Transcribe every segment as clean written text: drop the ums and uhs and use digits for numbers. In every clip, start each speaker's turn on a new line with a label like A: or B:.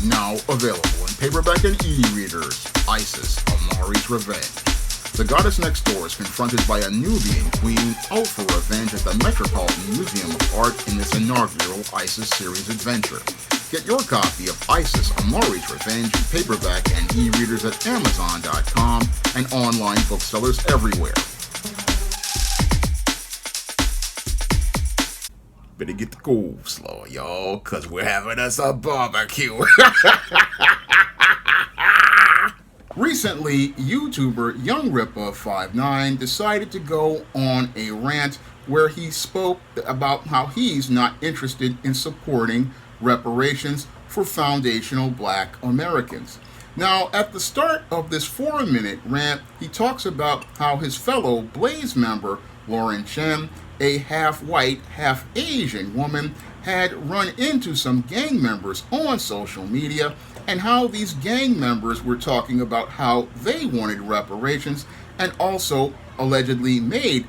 A: Now available in paperback and e-readers, Isis, Amari's Revenge. The goddess next door is confronted by a Nubian queen out for revenge at the Metropolitan Museum of Art in this inaugural Isis series adventure. Get your copy of Isis, Amari's Revenge in paperback and e-readers at Amazon.com and online booksellers everywhere. Better get the coleslaw, y'all, cause we're having us a barbecue. Recently, YouTuber Young Ripper 59 decided to go on a rant where he spoke about how he's not interested in supporting reparations for foundational Black Americans. Now, at the start of this 4-minute rant, he talks about how his fellow Blaze member, Lauren Chen, a half-white, half-Asian woman, had run into some gang members on social media, and how these gang members were talking about how they wanted reparations and also allegedly made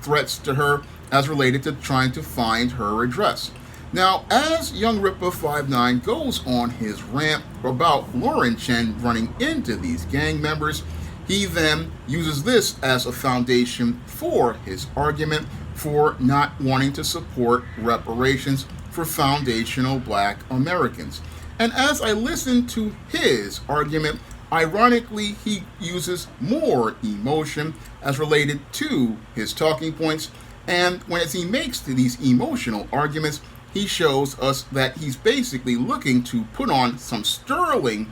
A: threats to her as related to trying to find her address. Now, as Young Ripper 59 goes on his rant about Lauren Chen running into these gang members, he then uses this as a foundation for his argument for not wanting to support reparations for foundational Black Americans. And as I listen to his argument, ironically, he uses more emotion as related to his talking points. And as he makes these emotional arguments, he shows us that he's basically looking to put on some sterling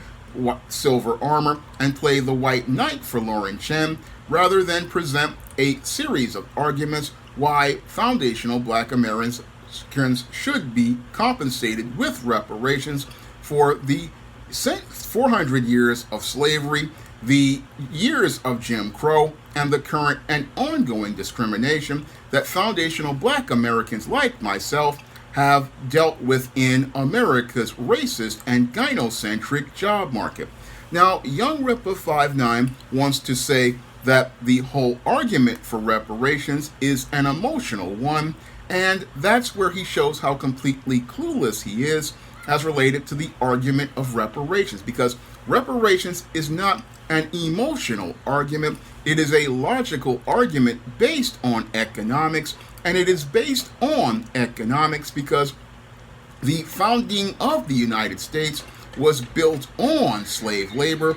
A: silver armor and play the white knight for Lauren Chen, rather than present a series of arguments why foundational Black Americans should be compensated with reparations for the 400 years of slavery, the years of Jim Crow, and the current and ongoing discrimination that foundational Black Americans like myself have dealt with in America's racist and gynocentric job market. Now, Young Ripper 59 wants to say that the whole argument for reparations is an emotional one, and that's where he shows how completely clueless he is as related to the argument of reparations, because reparations is not an emotional argument, it is a logical argument based on economics, and it is based on economics because the founding of the United States was built on slave labor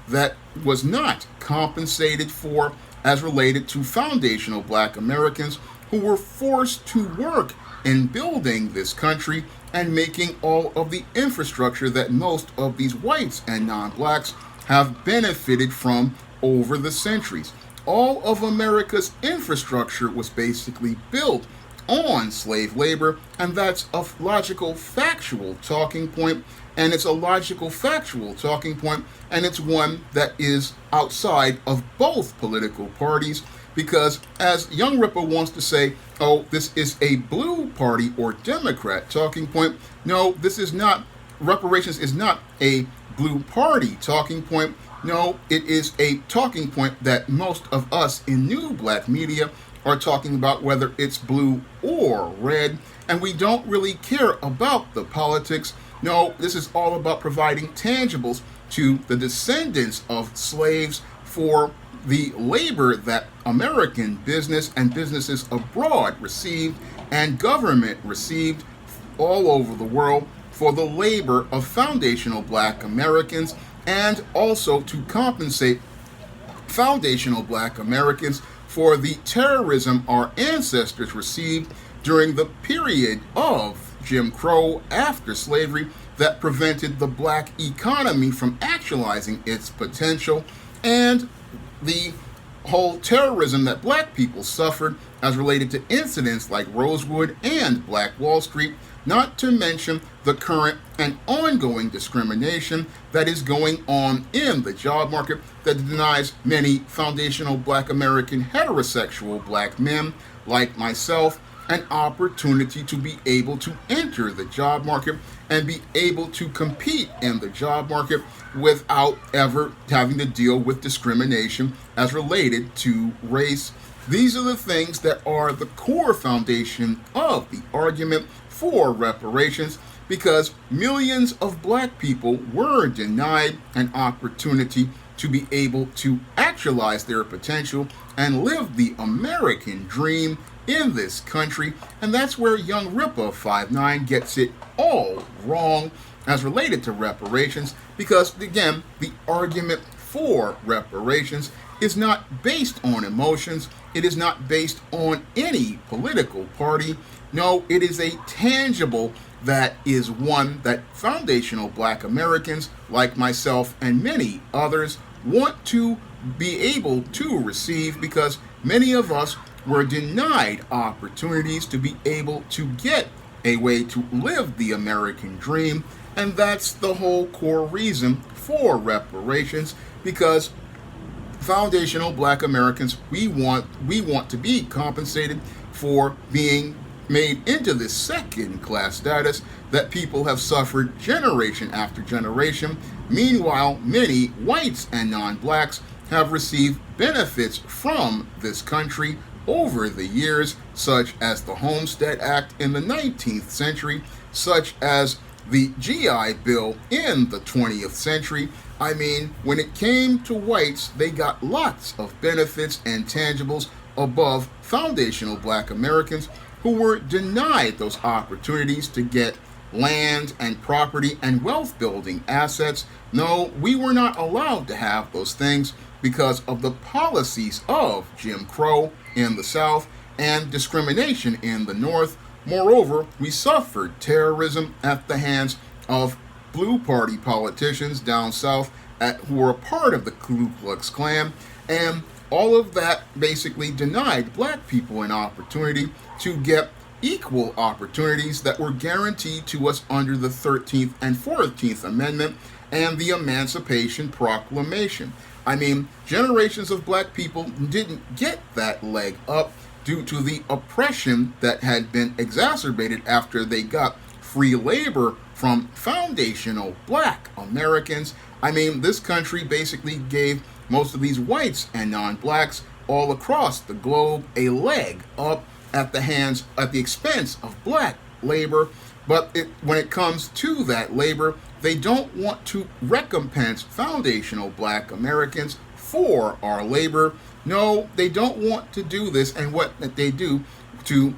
A: that was not compensated for as related to foundational Black Americans who were forced to work in building this country and making all of the infrastructure that most of these whites and non-blacks have benefited from over the centuries. All of America's infrastructure was basically built on slave labor, and that's a logical, factual talking point, and it's a logical, factual talking point, and it's one that is outside of both political parties, because as Young Ripper wants to say, oh, this is a blue party or Democrat talking point. No, this is not. Reparations is not a blue party talking point. No, it is a talking point that most of us in new Black media are talking about, whether it's blue or red, and we don't really care about the politics. No, this is all about providing tangibles to the descendants of slaves for the labor that American business and businesses abroad received and government received all over the world for the labor of foundational Black Americans, and also to compensate foundational Black Americans for the terrorism our ancestors received during the period of Jim Crow after slavery that prevented the Black economy from actualizing its potential, and the whole terrorism that Black people suffered as related to incidents like Rosewood and Black Wall Street, not to mention the current and ongoing discrimination that is going on in the job market that denies many foundational Black American heterosexual Black men like myself an opportunity to be able to enter the job market and be able to compete in the job market without ever having to deal with discrimination as related to race. These are the things that are the core foundation of the argument for reparations, because millions of black people were denied an opportunity to be able to actualize their potential and live the American dream in this country. And that's where young Ripper 59 gets it all wrong as related to reparations, because again, the argument for reparations is not based on emotions. It is not based on any political party. No, it is a tangible that is one that foundational black Americans like myself and many others want to be able to receive, because many of us were denied opportunities to be able to get a way to live the American dream. And that's the whole core reason for reparations, because foundational black Americans, we want to be compensated for being made into this second class status that people have suffered generation after generation. Meanwhile, many whites and non-blacks have received benefits from this country over the years, such as the Homestead Act in the 19th century, such as the GI Bill in the 20th century. I mean, when it came to whites, they got lots of benefits and tangibles above foundational black Americans who were denied those opportunities to get land and property and wealth building assets. No, we were not allowed to have those things because of the policies of Jim Crow in the South and discrimination in the North. Moreover, we suffered terrorism at the hands of Blue Party politicians down south who were a part of the Ku Klux Klan, and all of that basically denied black people an opportunity to get equal opportunities that were guaranteed to us under the 13th and 14th Amendment and the Emancipation Proclamation. I mean, generations of black people didn't get that leg up due to the oppression that had been exacerbated after they got free labor from foundational black Americans. I mean, this country basically gave most of these whites and non-blacks all across the globe a leg up at the expense of black labor. But when it comes to that labor, they don't want to recompense foundational black Americans for our labor. No, they don't want to do this, and what they do to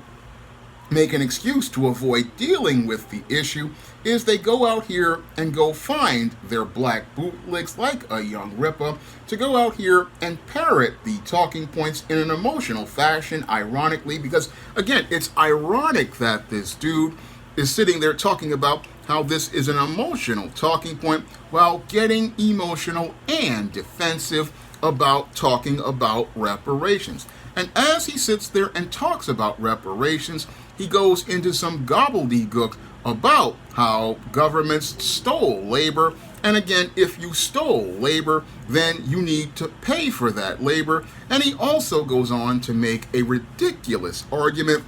A: make an excuse to avoid dealing with the issue is they go out here and go find their black bootlicks like a young Ripper to go out here and parrot the talking points in an emotional fashion, ironically, because again, it's ironic that this dude is sitting there talking about how this is an emotional talking point while getting emotional and defensive about talking about reparations. And as he sits there and talks about reparations, he goes into some gobbledygook about how governments stole labor. And again, if you stole labor, then you need to pay for that labor. And he also goes on to make a ridiculous argument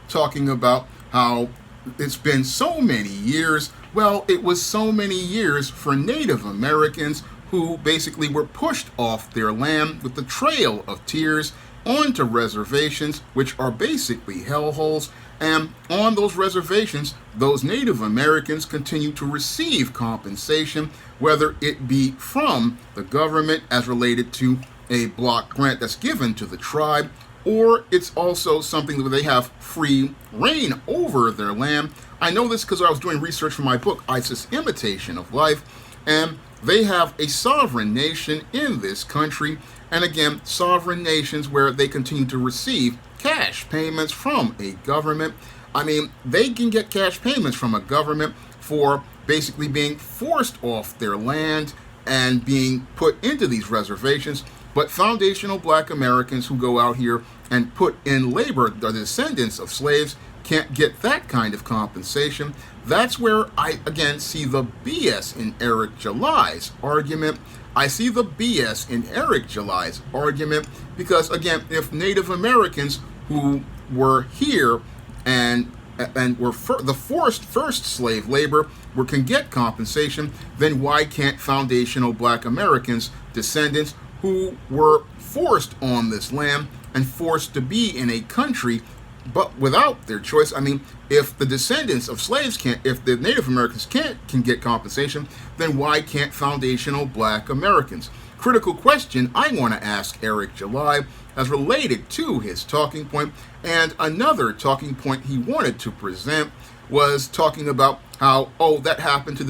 A: talking about how it's been so many years. Well, it was so many years for Native Americans who basically were pushed off their land with the Trail of Tears onto reservations, which are basically hellholes. And on those reservations, those Native Americans continue to receive compensation, whether it be from the government as related to a block grant that's given to the tribe, or it's also something where they have free reign over their land. I know this because I was doing research for my book, ISIS Imitation of Life, and they have a sovereign nation in this country. And again, sovereign nations where they continue to receive cash payments from a government. I mean, they can get cash payments from a government for basically being forced off their land and being put into these reservations. But foundational black Americans who go out here and put in labor, the descendants of slaves, can't get that kind of compensation. That's where I, again, see the BS in Eric July's argument. I see the BS in Eric July's argument because, again, if Native Americans who were here and were the forced first slave labor can get compensation, then why can't foundational black Americans, descendants who were forced on this land and forced to be in a country but without their choice. I mean, if the descendants of slaves can't, if the Native Americans can get compensation, then why can't foundational Black Americans? Critical question I want to ask Eric July as related to his talking point. And another talking point he wanted to present was talking about how, that happened to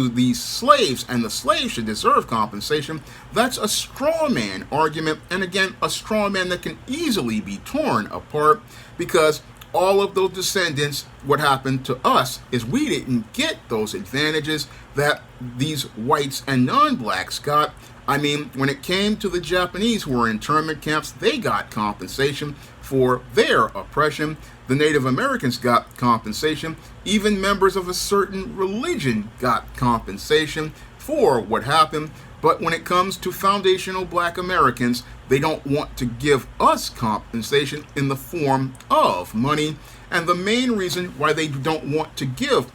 A: the slaves, and the slaves should deserve compensation. That's a straw man argument, and again, a straw man that can easily be torn apart, because all of those descendants, what happened to us is we didn't get those advantages that these whites and non-blacks got. I mean, when it came to the Japanese who were in internment camps, they got compensation for their oppression. The Native Americans got compensation. Even members of a certain religion got compensation for what happened. But when it comes to foundational Black Americans, they don't want to give us compensation in the form of money. And the main reason why they don't want to give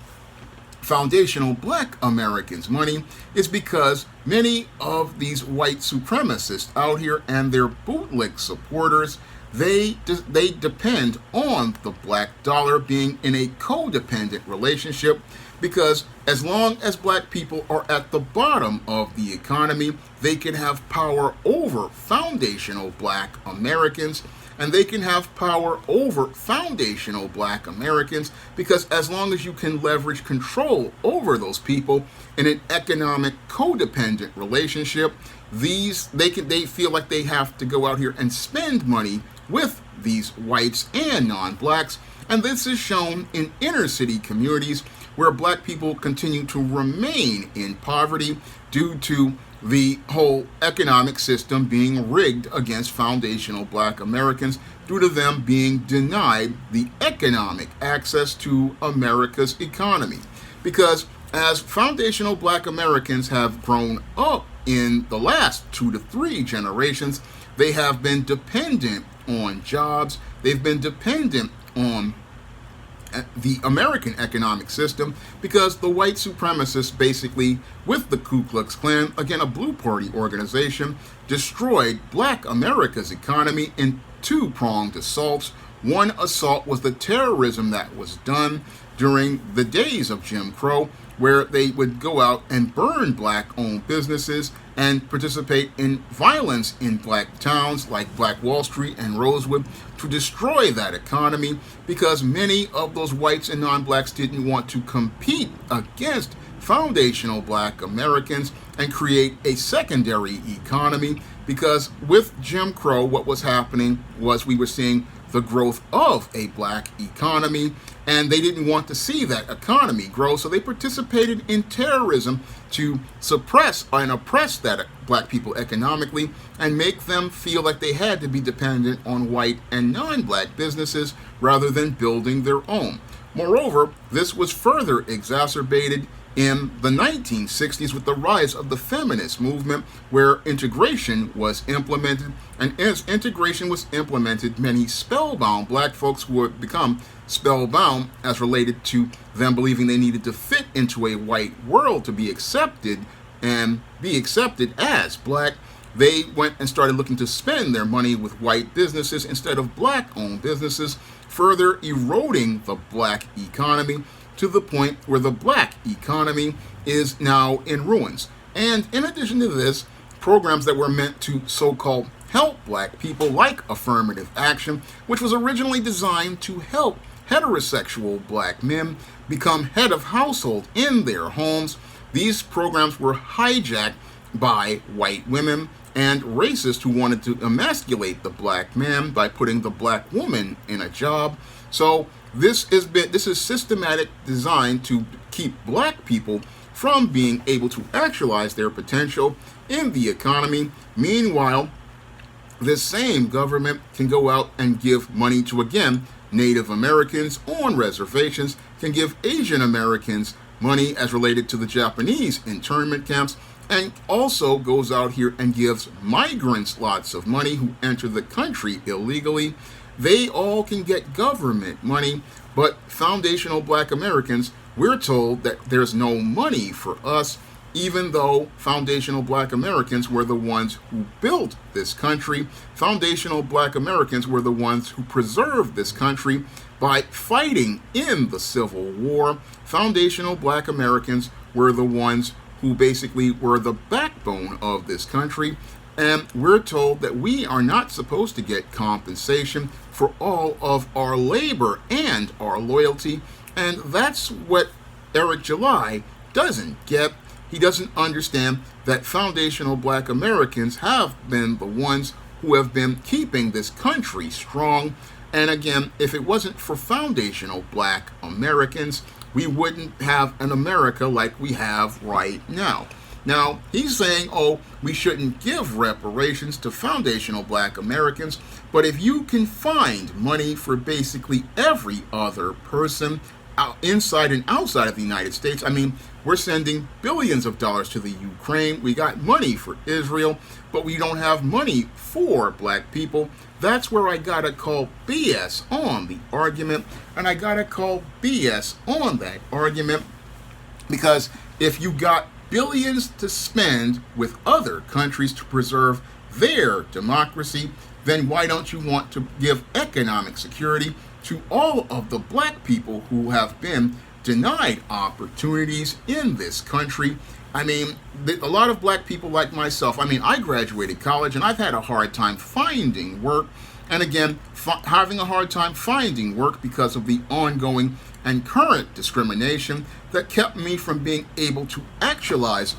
A: foundational Black Americans money is because many of these white supremacists out here and their bootleg supporters, they depend on the black dollar being in a codependent relationship, because as long as Black people are at the bottom of the economy, they can have power over foundational Black Americans, and they can have power over foundational Black Americans, because as long as you can leverage control over those people in an economic codependent relationship, they feel like they have to go out here and spend money with these whites and non-blacks. And this is shown in inner city communities where Black people continue to remain in poverty due to the whole economic system being rigged against foundational Black Americans, due to them being denied the economic access to America's economy. Because as foundational Black Americans have grown up in the last 2 to 3 generations, they have been dependent on jobs. They've been dependent on the American economic system, because the white supremacists basically, with the Ku Klux Klan, again a Blue Party organization, destroyed Black America's economy in 2-pronged assaults. One assault was the terrorism that was done during the days of Jim Crow, where they would go out and burn Black-owned businesses and participate in violence in Black towns like Black Wall Street and Rosewood to destroy that economy, because many of those whites and non-blacks didn't want to compete against foundational Black Americans and create a secondary economy. Because with Jim Crow, what was happening was we were seeing the growth of a Black economy, and they didn't want to see that economy grow, so they participated in terrorism to suppress and oppress that Black people economically and make them feel like they had to be dependent on white and non-Black businesses rather than building their own. Moreover, this was further exacerbated in the 1960s with the rise of the feminist movement, where integration was implemented. And as integration was implemented, many spellbound Black folks who had become spellbound as related to them believing they needed to fit into a white world to be accepted and be accepted as Black, they went and started looking to spend their money with white businesses instead of Black-owned businesses, further eroding the Black economy to the point where the Black economy is now in ruins. And in addition to this, programs that were meant to so-called help Black people, like affirmative action, which was originally designed to help heterosexual Black men become head of household in their homes, these programs were hijacked by white women and racists who wanted to emasculate the Black man by putting the Black woman in a job. So this is systematic design to keep Black people from being able to actualize their potential in the economy. Meanwhile, this same government can go out and give money to, again, Native Americans on reservations, can give Asian Americans money as related to the Japanese internment camps, and also goes out here and gives migrants lots of money who enter the country illegally. They all can get government money, but foundational Black Americans, we're told that there's no money for us. even though foundational black Americans were the ones who built this country. Foundational black Americans were the ones who preserved this country by fighting in the Civil War. Foundational black Americans were the ones who basically were the backbone of this country. And we're told that we are not supposed to get compensation for all of our labor and our loyalty. And that's what Eric July doesn't get. He doesn't understand that foundational black Americans have been the ones who have been keeping this country strong. And again, if it wasn't for foundational black Americans, we wouldn't have an America like we have right now. Now, he's saying, oh, we shouldn't give reparations to foundational black Americans, but if you can find money for basically every other person inside and outside of the United States, I mean, we're sending billions of dollars to the Ukraine. We got money for Israel, but we don't have money for black people. That's where I gotta call BS on the argument, and I gotta call BS on that argument, because if you got billions to spend with other countries to preserve their democracy, then why don't you want to give economic security to all of the black people who have been denied opportunities in this country? I mean, a lot of black people like myself, I mean, I graduated college and I've had a hard time finding work. And again, having a hard time finding work because of the ongoing and current discrimination that kept me from being able to actualize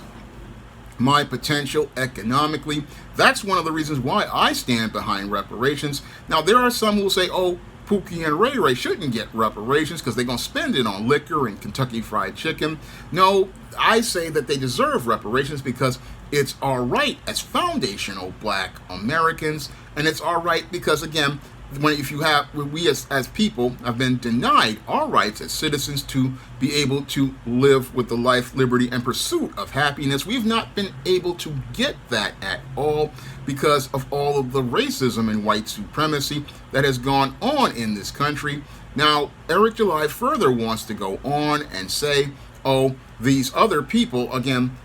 A: my potential economically. That's one of the reasons why I stand behind reparations. Now, there are some who will say, oh, Pookie and Ray Ray shouldn't get reparations because they're going to spend it on liquor and Kentucky Fried Chicken. No, I say that they deserve reparations because it's our right as foundational black Americans, and it's our right because, again, we as people have been denied our rights as citizens to be able to live with the life, liberty, and pursuit of happiness. We've not been able to get that at all because of all of the racism and white supremacy that has gone on in this country. Now, Eric July further wants to go on and say, oh, these other people, again,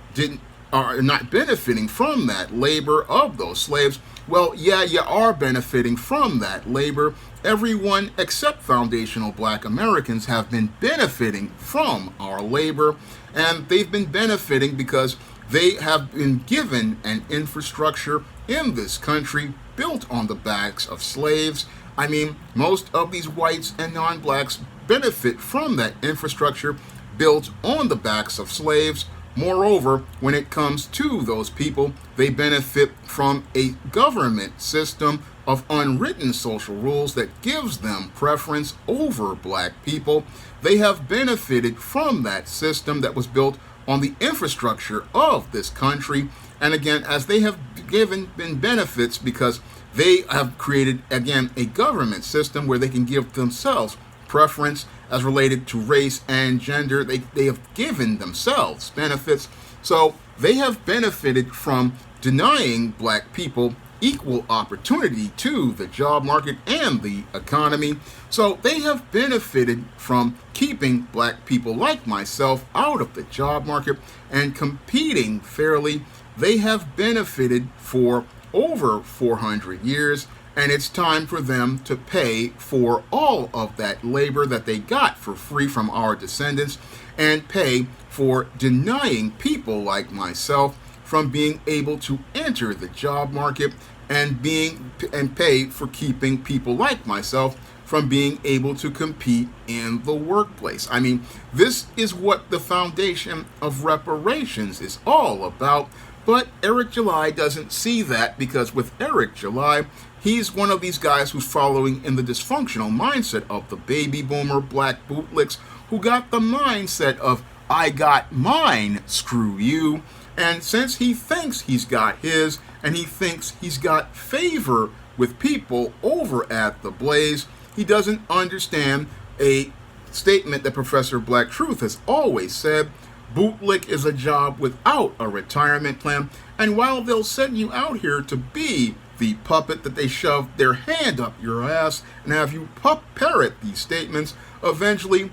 A: are not benefiting from that labor of those slaves. Well, yeah, you are benefiting from that labor. Everyone except foundational black Americans have been benefiting from our labor, and they've been benefiting because they have been given an infrastructure in this country built on the backs of slaves. I mean, most of these whites and non-blacks benefit from that infrastructure built on the backs of slaves. Moreover, when it comes to those people, they benefit from a government system of unwritten social rules that gives them preference over black people. They have benefited from that system that was built on the infrastructure of this country. And again, as they have been benefits because they have created, again, a government system where they can give themselves preference as related to race and gender. They have given themselves benefits. So they have benefited from denying black people equal opportunity to the job market and the economy. So they have benefited from keeping black people like myself out of the job market and competing fairly. They have benefited for over 400 years. And it's time for them to pay for all of that labor that they got for free from our descendants and pay for denying people like myself from being able to enter the job market and pay for keeping people like myself from being able to compete in the workplace. I mean, this is what the foundation of reparations is all about. But Eric July doesn't see that because with Eric July, he's one of these guys who's following in the dysfunctional mindset of the baby boomer black bootlicks who got the mindset of, I got mine, screw you. And since he thinks he's got his, and he thinks he's got favor with people over at the Blaze, he doesn't understand a statement that Professor Black Truth has always said: bootlick is a job without a retirement plan. And while they'll send you out here to be the puppet that they shove their hand up your ass and have you parrot these statements, eventually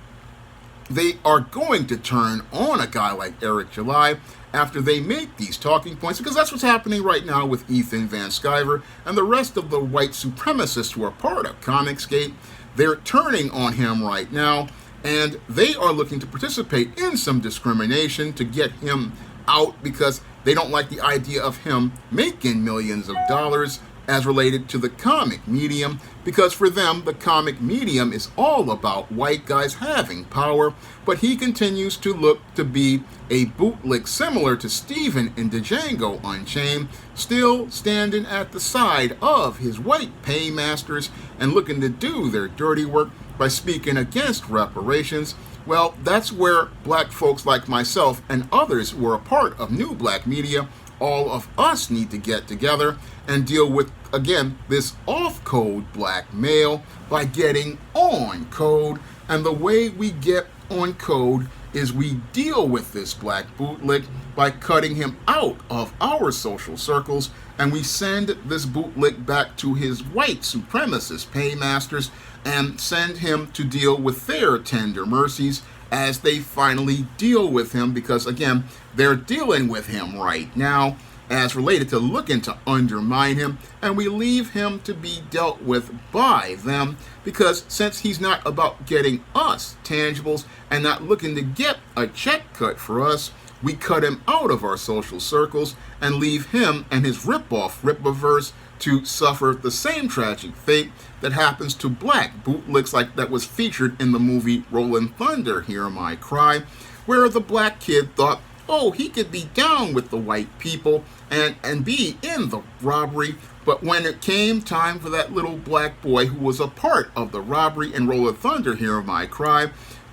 A: they are going to turn on a guy like Eric July after they make these talking points, because that's what's happening right now with Ethan Van Sciver and the rest of the white supremacists who are part of Comicsgate. They're turning on him right now, and they are looking to participate in some discrimination to get him out because they don't like the idea of him making millions of dollars as related to the comic medium, because for them the comic medium is all about white guys having power, but he continues to look to be a bootlick similar to Steven in Django Unchained, still standing at the side of his white paymasters and looking to do their dirty work by speaking against reparations. Well, that's where black folks like myself and others who are a part of New Black Media, all of us need to get together and deal with, again, this off-code blackmail by getting on code. And the way we get on code is we deal with this black bootlick by cutting him out of our social circles, and we send this bootlick back to his white supremacist paymasters and send him to deal with their tender mercies as they finally deal with him, because again, they're dealing with him right now as related to looking to undermine him, and we leave him to be dealt with by them, because since he's not about getting us tangibles and not looking to get a check cut for us, we cut him out of our social circles and leave him and his rip-off Rippaverse to suffer the same tragic fate that happens to black bootlicks like that was featured in the movie Rollin' Thunder, Hear My Cry, where the black kid thought, oh, he could be down with the white people and be in the robbery. But when it came time for that little black boy who was a part of the robbery in Rollin' Thunder, Hear My Cry,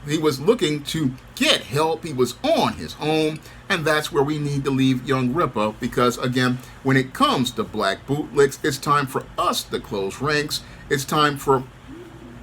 A: he was looking to get help. He was on his own, and that's where we need to leave young Ripper, because again, when it comes to black bootlicks, it's time for us to close ranks. It's time for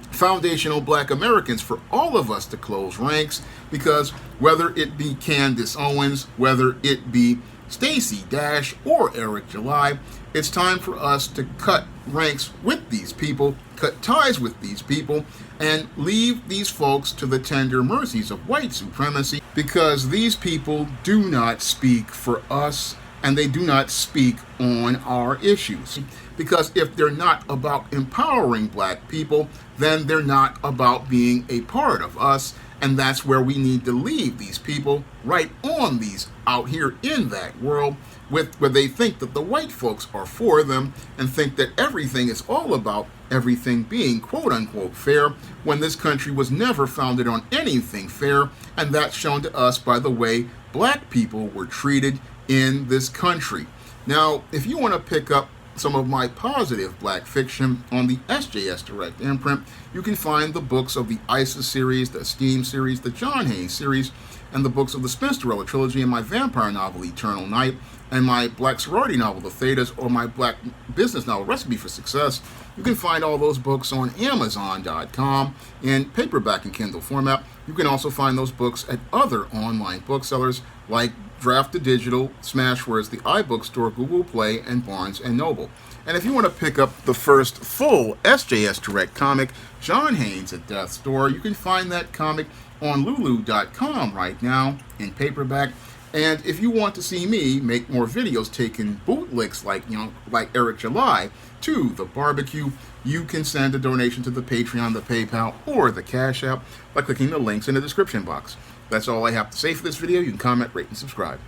A: foundational black Americans, for all of us to close ranks, because whether it be Candace Owens, whether it be Stacey Dash or Eric July, it's time for us to cut ranks with these people, cut ties with these people, and leave these folks to the tender mercies of white supremacy, because these people do not speak for us and they do not speak on our issues. Because if they're not about empowering black people, then they're not about being a part of us. And that's where we need to leave these people, right on these out here in that world, with where they think that the white folks are for them and think that everything is all about everything being quote unquote fair, when this country was never founded on anything fair. And that's shown to us by the way black people were treated in this country. Now, if you want to pick up some of my positive black fiction on the SJS Direct imprint, you can find the books of the ISIS series, the Esteem series, the John Haynes series, and the books of the Spinsterella trilogy, and my vampire novel Eternal Night, and my black sorority novel The Thetas, or my black business novel Recipe for Success. You can find all those books on Amazon.com in paperback and Kindle format. You can also find those books at other online booksellers like Draft to Digital, Smashwords, the iBookstore, Google Play, and Barnes & Noble. And if you want to pick up the first full SJS Direct comic, John Haynes at Death's Door, you can find that comic on Lulu.com right now in paperback. And if you want to see me make more videos taking bootlicks like Eric July to the barbecue, you can send a donation to the Patreon, the PayPal, or the Cash App by clicking the links in the description box. That's all I have to say for this video. You can comment, rate, and subscribe.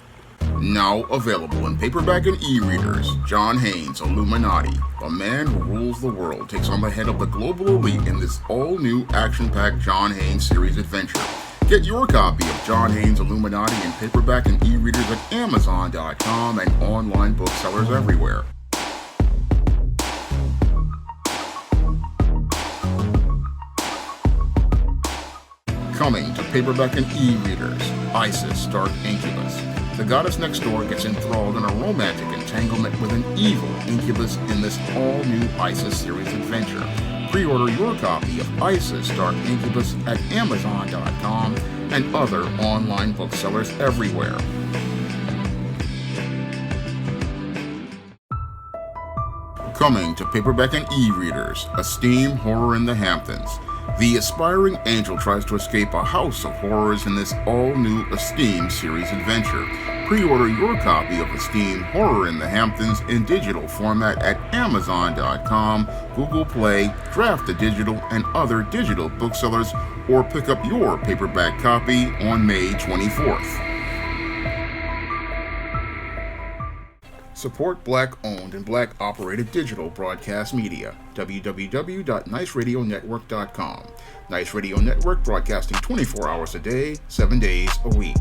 A: Now available in paperback and e-readers, John Haynes, Illuminati, the man who rules the world, takes on the head of the global elite in this all-new action-packed John Haynes series adventure. Get your copy of John Haynes, Illuminati in paperback and e-readers at Amazon.com and online booksellers everywhere. Coming to paperback and e-readers, Isis Dark Incubus. The goddess next door gets enthralled in a romantic entanglement with an evil incubus in this all-new Isis series adventure. Pre-order your copy of Isis Dark Incubus at Amazon.com and other online booksellers everywhere. Coming to paperback and e-readers, Esteem Horror in the Hamptons. The aspiring angel tries to escape a house of horrors in this all-new Esteem series adventure. Pre-order your copy of Esteem Horror in the Hamptons in digital format at Amazon.com, Google Play, Draft the Digital, and other digital booksellers, or pick up your paperback copy on May 24th. Support Black-owned and Black-operated digital broadcast media. www.niceradionetwork.com. Nice Radio Network, broadcasting 24 hours a day, 7 days a week.